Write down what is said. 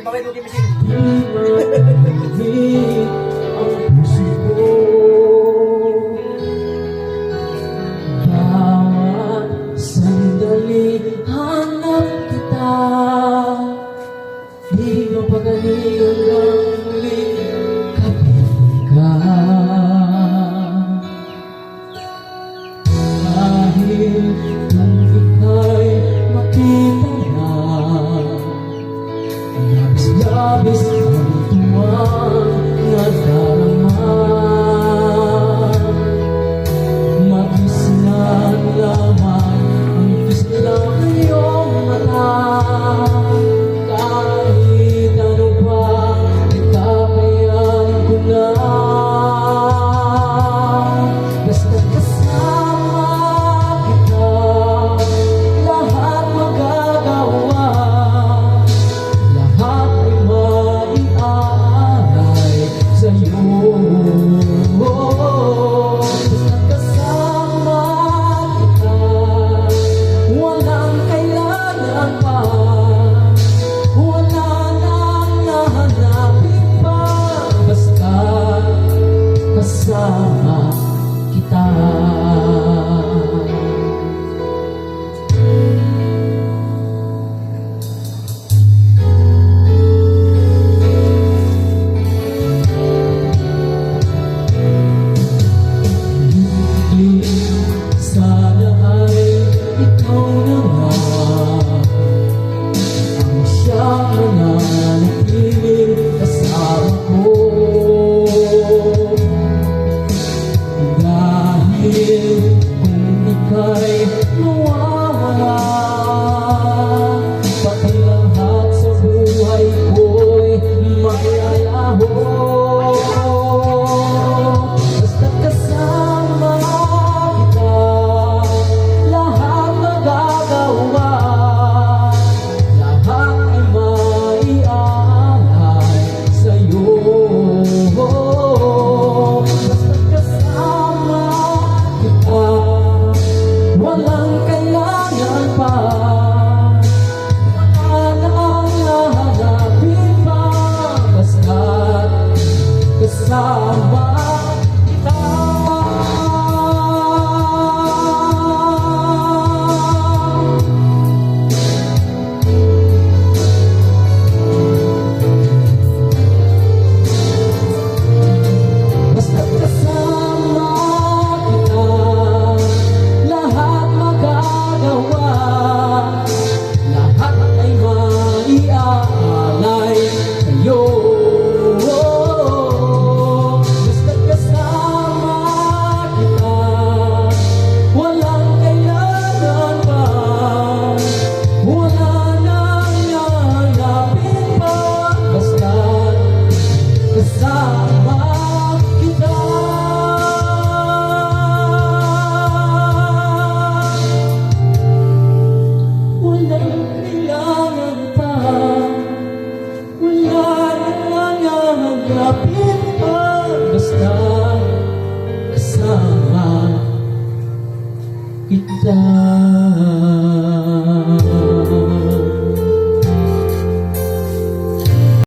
bakit mo gimising? Ang puso ko, bawat sandali hanap kita, di mapagaling hanggang muli kapiling ka. Dahil kung ika'y makita na, labis-labis ang tuwang nadarama. Mabis na lamang ang kisla ng iyong mata. Kahit ano pa, ikapayan ko na. Basta kasama kita, lahat magagawa. Lahat ay maiaalay sa'yo. Basta kasama kita, walang kailangan pa, wala nang nahanapin pa. Basta kasama kita. Sana ay ikaw na nga ang siyang nananatiling kasama ko. Dahil kung ika'y mawawala, pati lahat sa buhay ko'y maglalaho. Basta kasama kita, lahat magagawa. Lahat ay maiaalay sa'yo. Basta kasama kita, walang kailangan pa, wala nang hahanapin pa. Basta kasama kita. Basta kasama kita, lahat magagawa. Lahat ay maiaalay sa'yo. Basta kasama kita, walang kailangan pa, wala nang nahanapin pa. Basta kasama kita. Walang kailangan pa, wala nang hahanapin pa. Basta kasama kita.